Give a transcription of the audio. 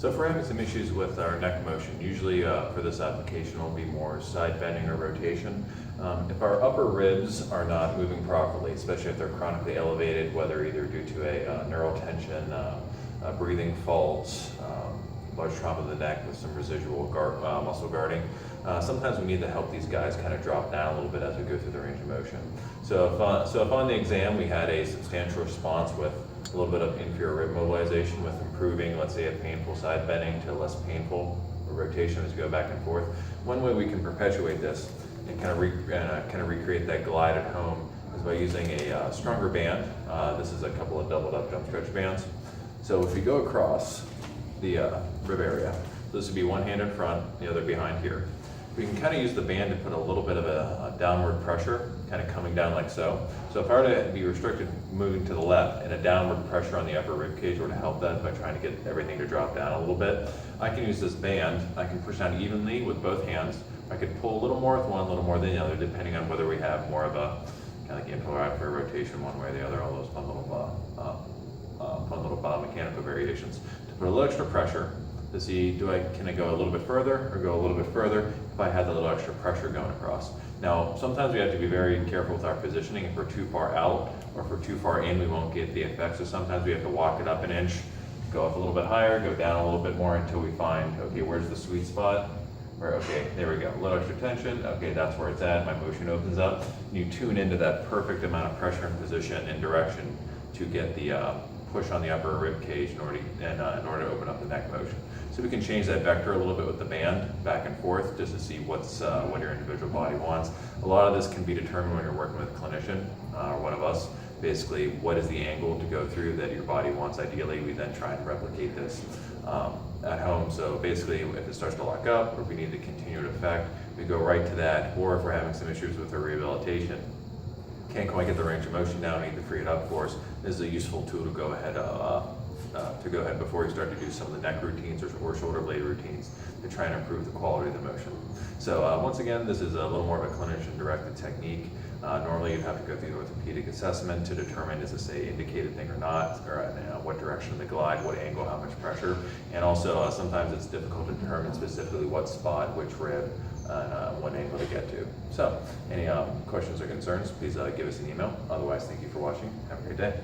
So if we're having some issues with our neck motion, usually for this application will be more side bending or rotation. If our upper ribs are not moving properly, especially if they're chronically elevated, whether either due to a neural tension, a breathing fault, large trauma of the neck with some residual muscle guarding, sometimes we need to help these guys kind of drop down a little bit as we go through the range of motion. So if on the exam we had a substantial response with a little bit of inferior rib mobilization with improving, let's say, a painful side bending to less painful rotation as we go back and forth. One way we can perpetuate this and kind of recreate that glide at home is by using a stronger band. This is a couple of doubled up jump stretch bands. So if we go across the rib area, this would be one hand in front, the other behind here. We can kind of use the band to put a little bit of a downward pressure, kind of coming down like so. So if I were to be restricted moving to the left and a downward pressure on the upper rib cage were to help that by trying to get everything to drop down a little bit, I can use this band. I can push down evenly with both hands. I could pull a little more with one, a little more than the other, depending on whether we have more of a kind of like inferior rotation one way or the other, all those fun little biomechanical variations. To put a little extra pressure to see, can I go a little bit further or go a little bit further if I had the little extra pressure going across. Now, sometimes we have to be very careful with our positioning. If we're too far out or if we're too far in, we won't get the effect. So sometimes we have to walk it up an inch, go up a little bit higher, go down a little bit more until we find, okay, where's the sweet spot? Where, okay, there we go, a little extra tension, okay, that's where it's at, my motion opens up. You tune into that perfect amount of pressure and position and direction to get the push on the upper rib cage in order to open up the neck motion. So we can change that vector a little bit with the band back and forth just to see what your individual body wants. A lot of this can be determined when you're working with a clinician or one of us. Basically, what is the angle to go through that your body wants? Ideally, we then try and replicate this at home. So basically, if it starts to lock up or if we need the continued effect, we go right to that. Or if we're having some issues with our rehabilitation, can't quite get the range of motion down, need to free it up for us, this is a useful tool to go ahead before you start to do some of the neck routines or shoulder blade routines to try and improve the quality of the motion. So once again, this is a little more of a clinician-directed technique. Normally you'd have to go through the orthopedic assessment to determine is this a indicated thing or not, or what direction of the glide, what angle, how much pressure, and also sometimes it's difficult to determine specifically what spot, which rib, and what angle to get to. So any questions or concerns, please give us an email. Otherwise, thank you for watching. Have a great day.